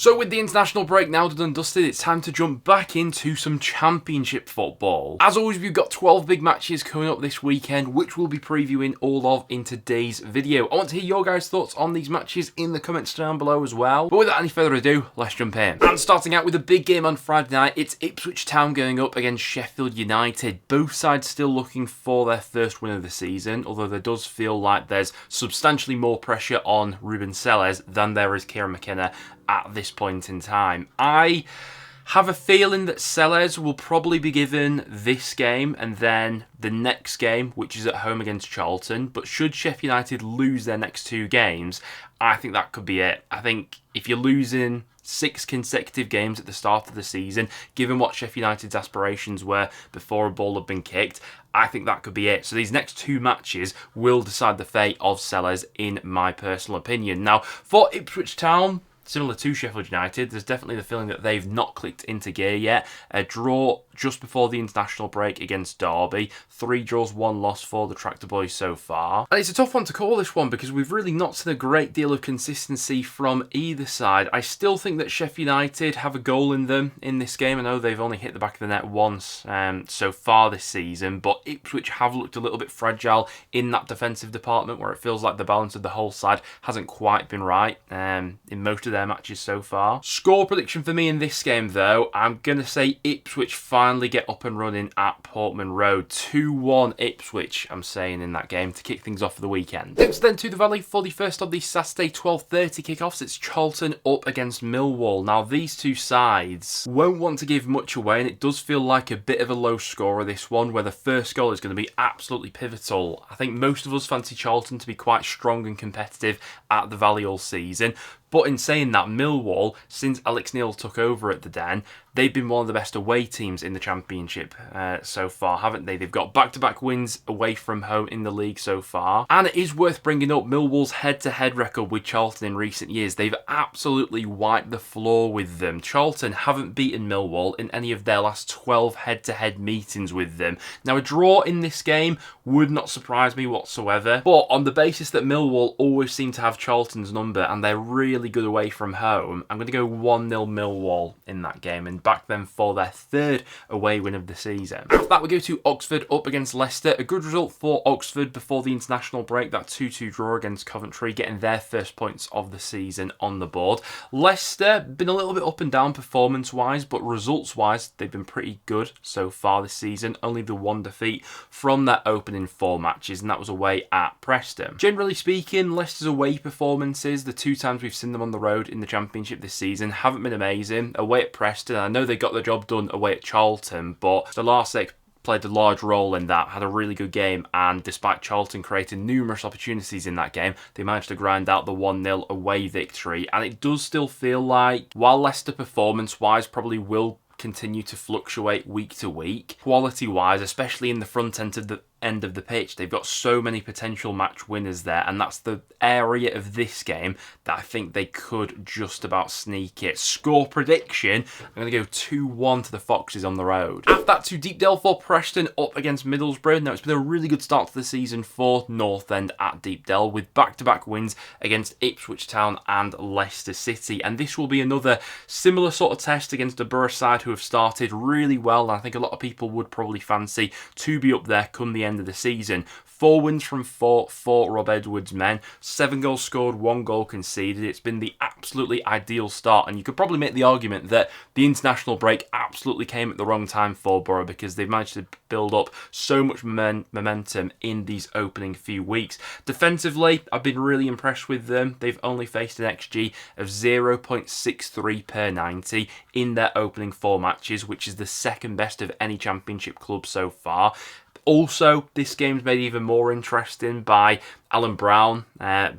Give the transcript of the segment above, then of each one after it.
So with the international break now done and dusted, it's time to jump back into some championship football. As always, we've got 12 big matches coming up this weekend, which we'll be previewing all of in today's video. I want to hear your guys' thoughts on these matches in the comments down below as well. But without any further ado, let's jump in. And starting out with a big game on Friday night, it's Ipswich Town going up against Sheffield United. Both sides still looking for their first win of the season, although there does feel like there's substantially more pressure on Ruben Sellés than there is Kieran McKenna at this point in time. I have a feeling that Sellés will probably be given this game and then the next game, which is at home against Charlton. But should Sheff United lose their next two games, I think that could be it. I think if you're losing 6 consecutive games at the start of the season, given what Sheff United's aspirations were before a ball had been kicked, I think that could be it. So these next two matches will decide the fate of Sellés, in my personal opinion. Now, for Ipswich Town, similar to Sheffield United, there's definitely the feeling that they've not clicked into gear yet. A draw just before the international break against Derby. 3 draws, 1 loss for the Tractor Boys so far. And it's a tough one to call this one because we've really not seen a great deal of consistency from either side. I still think that Sheff United have a goal in them in this game. I know they've only hit the back of the net once so far this season, but Ipswich have looked a little bit fragile in that defensive department where it feels like the balance of the whole side hasn't quite been right in most of their matches so far. Score prediction for me in this game though, I'm going to say Ipswich finally get up and running at Portman Road. 2-1 Ipswich, I'm saying, in that game to kick things off for the weekend. Next then to the Valley for the first of the Saturday 12:30 kickoffs. It's Charlton up against Millwall. Now these two sides won't want to give much away, and it does feel like a bit of a low scorer this one, where the first goal is going to be absolutely pivotal. I think most of us fancy Charlton to be quite strong and competitive at the Valley all season. But in saying that, Millwall, since Alex Neil took over at the Den, they've been one of the best away teams in the Championship so far, haven't they? They've got back-to-back wins away from home in the league so far. And it is worth bringing up Millwall's head-to-head record with Charlton in recent years. They've absolutely wiped the floor with them. Charlton haven't beaten Millwall in any of their last 12 head-to-head meetings with them. Now, a draw in this game would not surprise me whatsoever. But on the basis that Millwall always seem to have Charlton's number and they're really good away from home, I'm going to go 1-0 Millwall in that game and back them for their 3rd away win of the season. After that, we go to Oxford up against Leicester. A good result for Oxford before the international break, that 2-2 draw against Coventry, getting their first points of the season on the board. Leicester, been a little bit up and down performance-wise, but results-wise, they've been pretty good so far this season. Only the 1 defeat from their opening 4 matches, and that was away at Preston. Generally speaking, Leicester's away performances, the 2 times we've seen them on the road in the Championship this season, haven't been amazing. Away at Preston, I know they got the job done away at Charlton, but Stolarczyk played a large role in that, had a really good game, and despite Charlton creating numerous opportunities in that game, they managed to grind out the 1-0 away victory. And it does still feel like, while Leicester performance-wise probably will continue to fluctuate week to week, quality-wise, especially in the front end of the pitch, they've got so many potential match winners there, and that's the area of this game that I think they could just about sneak it. Score prediction, I'm going to go 2-1 to the Foxes on the road. After that, to Deepdale for Preston up against Middlesbrough. Now, it's been a really good start to the season for North End at Deepdale, with back-to-back wins against Ipswich Town and Leicester City, and this will be another similar sort of test against a Borough side who have started really well, and I think a lot of people would probably fancy to be up there come the end of the season. 4 wins from 4 for Rob Edwards' men, 7 goals scored, 1 goal conceded. It's been the absolutely ideal start, and you could probably make the argument that the international break absolutely came at the wrong time for Borough because they've managed to build up so much momentum in these opening few weeks. Defensively, I've been really impressed with them. They've only faced an XG of 0.63 per 90 in their opening 4 matches, which is the 2nd best of any Championship club so far. Also, this game's made even more interesting by Alan Brown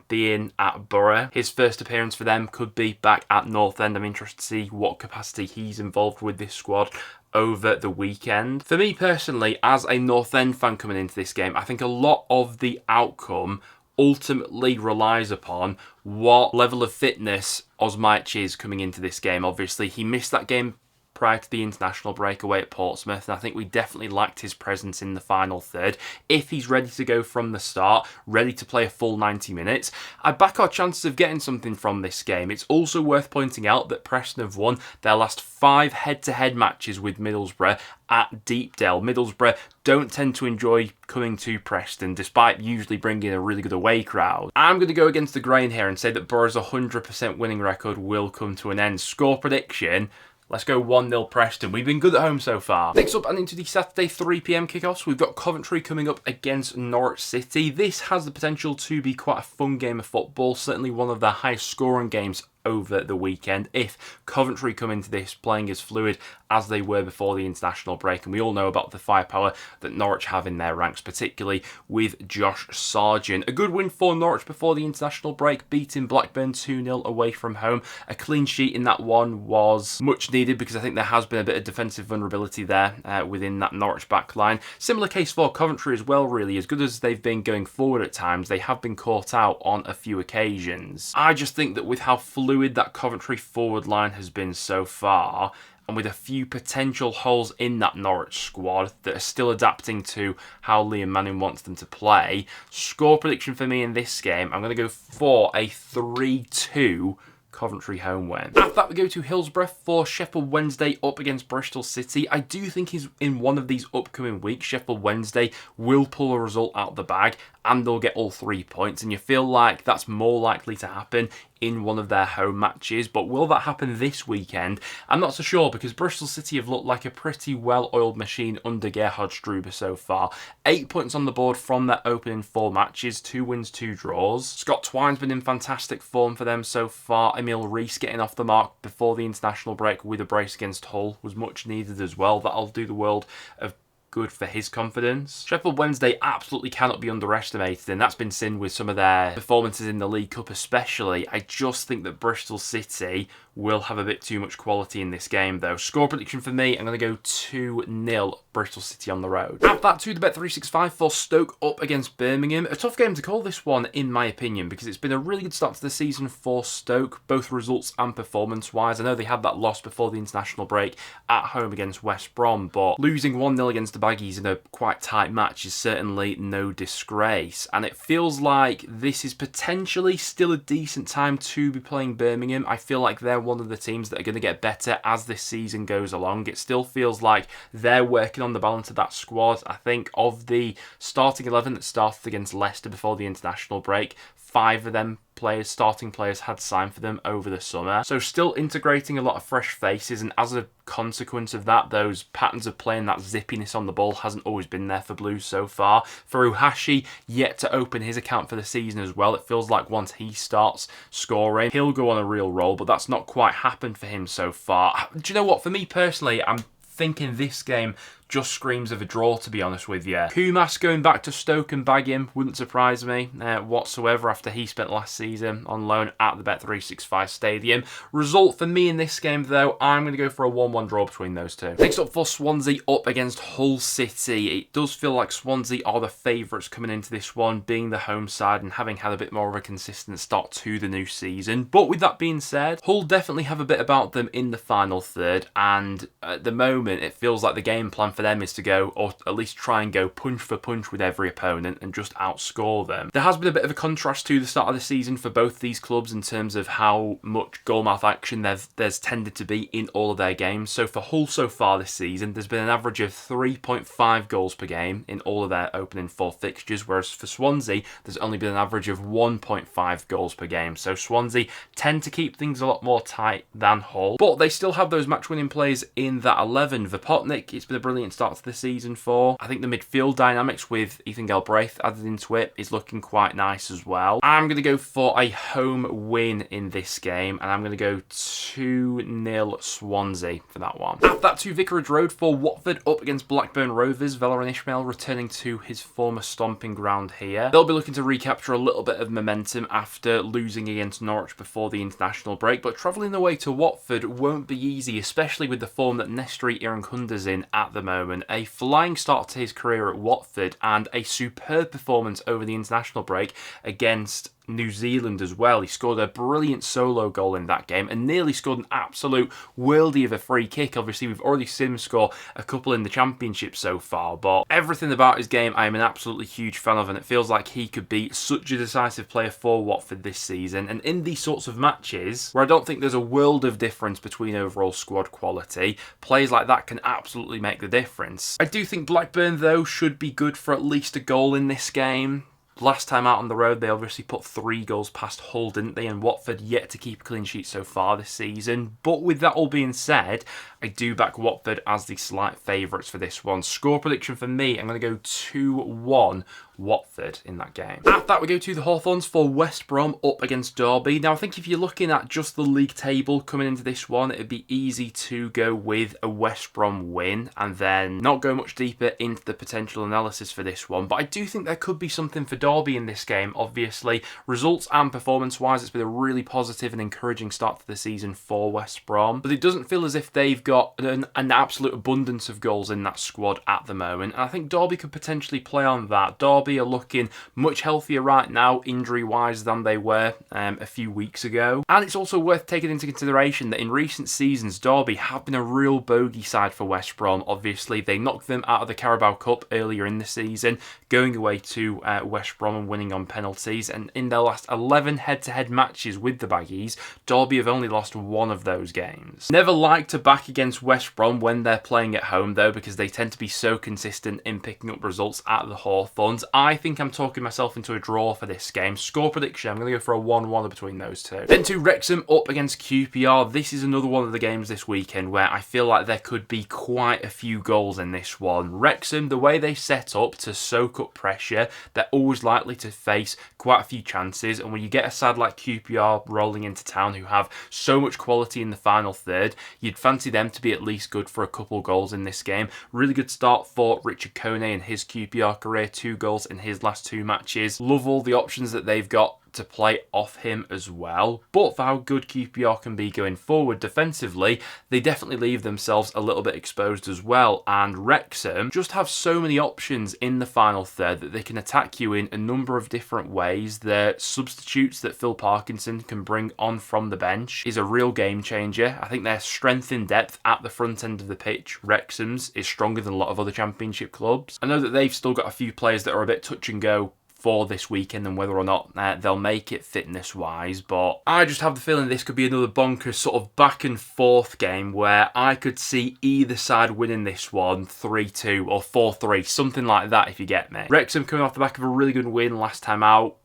being at Borough. His first appearance for them could be back at North End. I'm interested to see what capacity he's involved with this squad over the weekend. For me personally, as a North End fan coming into this game, I think a lot of the outcome ultimately relies upon what level of fitness Osmajic is coming into this game. Obviously, he missed that game prior to the international break away at Portsmouth, and I think we definitely liked his presence in the final third. If he's ready to go from the start, ready to play a full 90 minutes, I back our chances of getting something from this game. It's also worth pointing out that Preston have won their last 5 head-to-head matches with Middlesbrough at Deepdale. Middlesbrough don't tend to enjoy coming to Preston, despite usually bringing a really good away crowd. I'm going to go against the grain here and say that Borough's 100% winning record will come to an end. Score prediction: let's go 1-0 Preston. We've been good at home so far. Next up, and into the Saturday 3 PM kickoffs, we've got Coventry coming up against Norwich City. This has the potential to be quite a fun game of football, certainly one of the highest scoring games over the weekend if Coventry come into this playing as fluid as they were before the international break. And we all know about the firepower that Norwich have in their ranks, particularly with Josh Sargent. A good win for Norwich before the international break, beating Blackburn 2-0 away from home. A clean sheet in that one was much needed because I think there has been a bit of defensive vulnerability there within that Norwich back line. Similar case for Coventry as well, really. As good as they've been going forward at times, they have been caught out on a few occasions. I just think that with how fluid that Coventry forward line has been so far, and with a few potential holes in that Norwich squad that are still adapting to how Liam Manning wants them to play, score prediction for me in this game, I'm going to go for a 3-2 Coventry home win. After that, we go to Hillsborough for Sheffield Wednesday up against Bristol City. I do think in one of these upcoming weeks, Sheffield Wednesday will pull a result out of the bag and they'll get all 3 points. And you feel like that's more likely to happen in one of their home matches. But will that happen this weekend? I'm not so sure, because Bristol City have looked like a pretty well-oiled machine under Gerhard Struber so far. 8 points on the board from their opening 4 matches, 2 wins, 2 draws. Scott Twine's been in fantastic form for them so far. Emil Rees getting off the mark before the international break with a brace against Hull was much needed as well. That'll do the world of good for his confidence. Sheffield Wednesday absolutely cannot be underestimated, and that's been seen with some of their performances in the League Cup especially. I just think that Bristol City will have a bit too much quality in this game though. Score prediction for me, I'm going to go 2-0 Bristol City on the road. After that, to the Bet365 for Stoke up against Birmingham. A tough game to call this one in my opinion, because it's been a really good start to the season for Stoke, both results and performance wise. I know they had that loss before the international break at home against West Brom, but losing 1-0 against the Baggies in a quite tight match is certainly no disgrace, and it feels like this is potentially still a decent time to be playing Birmingham. I feel like they're one of the teams that are going to get better as this season goes along. It still feels like they're working on the balance of that squad. I think of the starting 11 that started against Leicester before the international break, 5 of them starting players had signed for them over the summer. So still integrating a lot of fresh faces, and as a consequence of that, those patterns of playing, that zippiness on the ball hasn't always been there for Blues so far. Furuhashi yet to open his account for the season as well. It feels like once he starts scoring, he'll go on a real roll, but that's not quite happened for him so far. Do you know what? For me personally, I'm thinking this game just screams of a draw, to be honest with you. Kumas going back to Stoke and bag him wouldn't surprise me whatsoever after he spent last season on loan at the Bet365 Stadium. Result for me in this game though, I'm going to go for a 1-1 draw between those two. Next up for Swansea up against Hull City. It does feel like Swansea are the favourites coming into this one, being the home side and having had a bit more of a consistent start to the new season. But with that being said, Hull definitely have a bit about them in the final third, and at the moment it feels like the game plan for them is to go, or at least try and go punch for punch with every opponent and just outscore them. There has been a bit of a contrast to the start of the season for both these clubs in terms of how much goalmouth action there's tended to be in all of their games. So for Hull so far this season, there's been an average of 3.5 goals per game in all of their opening 4 fixtures, whereas for Swansea, there's only been an average of 1.5 goals per game. So Swansea tend to keep things a lot more tight than Hull, but they still have those match-winning players in that 11. Vipotnik, it's been a brilliant start to the season for. I think the midfield dynamics with Ethan Galbraith added into it is looking quite nice as well. I'm going to go for a home win in this game, and I'm going to go 2-0 Swansea for that one. After that, to Vicarage Road for Watford up against Blackburn Rovers. Valérien Ismaël returning to his former stomping ground here. They'll be looking to recapture a little bit of momentum after losing against Norwich before the international break, but travelling away to Watford won't be easy, especially with the form that Nestri Irankunda's in at the moment. A flying start to his career at Watford and a superb performance over the international break against New Zealand as well. He scored a brilliant solo goal in that game and nearly scored an absolute worldie of a free kick. Obviously, we've already seen him score a couple in the Championship so far, but everything about his game I am an absolutely huge fan of, and it feels like he could be such a decisive player for Watford this season. And in these sorts of matches, where I don't think there's a world of difference between overall squad quality, players like that can absolutely make the difference. I do think Blackburn, though, should be good for at least a goal in this game. Last time out on the road, they obviously put 3 goals past Hull, didn't they? And Watford yet to keep a clean sheet so far this season. But with that all being said, I do back Watford as the slight favourites for this one. Score prediction for me, I'm going to go 2-1 Watford in that game. After that, we go to the Hawthorns for West Brom up against Derby. Now, I think if you're looking at just the league table coming into this one, it'd be easy to go with a West Brom win and then not go much deeper into the potential analysis for this one. But I do think there could be something for Derby in this game. Obviously, results and performance-wise, it's been a really positive and encouraging start to the season for West Brom. But it doesn't feel as if they've got an absolute abundance of goals in that squad at the moment. And I think Derby could potentially play on that. Derby are looking much healthier right now, injury-wise, than they were a few weeks ago. And it's also worth taking into consideration that in recent seasons, Derby have been a real bogey side for West Brom. Obviously, they knocked them out of the Carabao Cup earlier in the season, going away to West Brom and winning on penalties. And in their last 11 head-to-head matches with the Baggies, Derby have only lost 1 of those games. Never like to back against West Brom when they're playing at home, though, because they tend to be so consistent in picking up results at the Hawthorns. I think I'm talking myself into a draw for this game. Score prediction, I'm going to go for a 1-1 between those two. Then to Wrexham up against QPR. This is another one of the games this weekend where I feel like there could be quite a few goals in this one. Wrexham, the way they set up to soak up pressure, they're always likely to face quite a few chances. And when you get a side like QPR rolling into town who have so much quality in the final third, you'd fancy them to be at least good for a couple goals in this game. Really good start for Richard Kone in his QPR career. 2 goals in his last 2 matches. Love all the options that they've got to play off him as well. But for how good QPR can be going forward defensively, they definitely leave themselves a little bit exposed as well. And Wrexham just have so many options in the final third that they can attack you in a number of different ways. The substitutes that Phil Parkinson can bring on from the bench is a real game changer. I think their strength in depth at the front end of the pitch, Wrexham's, is stronger than a lot of other Championship clubs. I know that they've still got a few players that are a bit touch and go for this weekend and whether or not they'll make it fitness-wise, but I just have the feeling this could be another bonkers sort of back and forth game where I could see either side winning this one 3-2 or 4-3, something like that if you get me. Wrexham coming off the back of a really good win last time out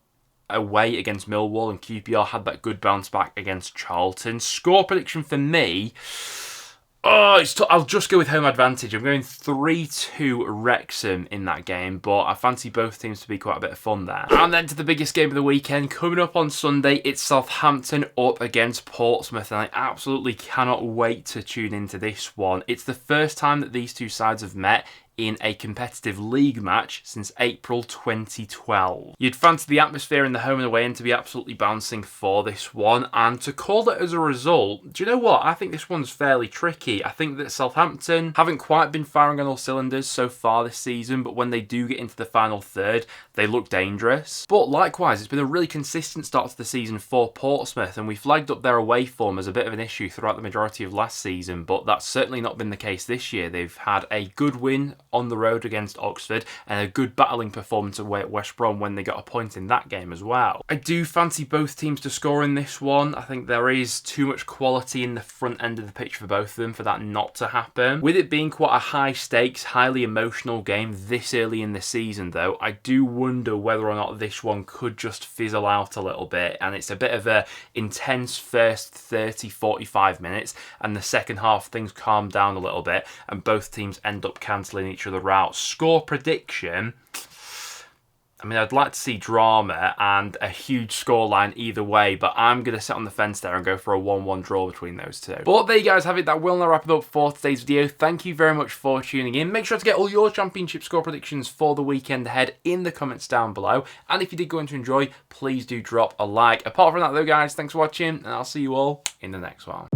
away against Millwall, and QPR had that good bounce back against Charlton. Score prediction for me, I'll just go with home advantage. I'm going 3-2 Wrexham in that game, but I fancy both teams to be quite a bit of fun there. And then to the biggest game of the weekend, coming up on Sunday, it's Southampton up against Portsmouth, and I absolutely cannot wait to tune into this one. It's the first time that these two sides have met in a competitive league match since April 2012. You'd fancy the atmosphere in the home and away end to be absolutely bouncing for this one, and to call it as a result, do you know what? I think this one's fairly tricky. I think that Southampton haven't quite been firing on all cylinders so far this season, but when they do get into the final third, they look dangerous. But likewise, it's been a really consistent start to the season for Portsmouth, and we flagged up their away form as a bit of an issue throughout the majority of last season, but that's certainly not been the case this year. They've had a good win on the road against Oxford and a good battling performance away at West Brom when they got a point in that game as well. I do fancy both teams to score in this one. I think there is too much quality in the front end of the pitch for both of them for that not to happen. With it being quite a high stakes, highly emotional game this early in the season though, I do wonder whether or not this one could just fizzle out a little bit, and it's a bit of a intense first 30-45 minutes, and the second half things calm down a little bit and both teams end up cancelling each other out. Score prediction, I mean, I'd like to see drama and a huge scoreline either way, but I'm going to sit on the fence there and go for a 1-1 draw between those two. But there you guys have it. That will now wrap it up for today's video. Thank you very much for tuning in. Make sure to get all your Championship score predictions for the weekend ahead in the comments down below. And if you did go on to enjoy, please do drop a like. Apart from that though, guys, thanks for watching, and I'll see you all in the next one.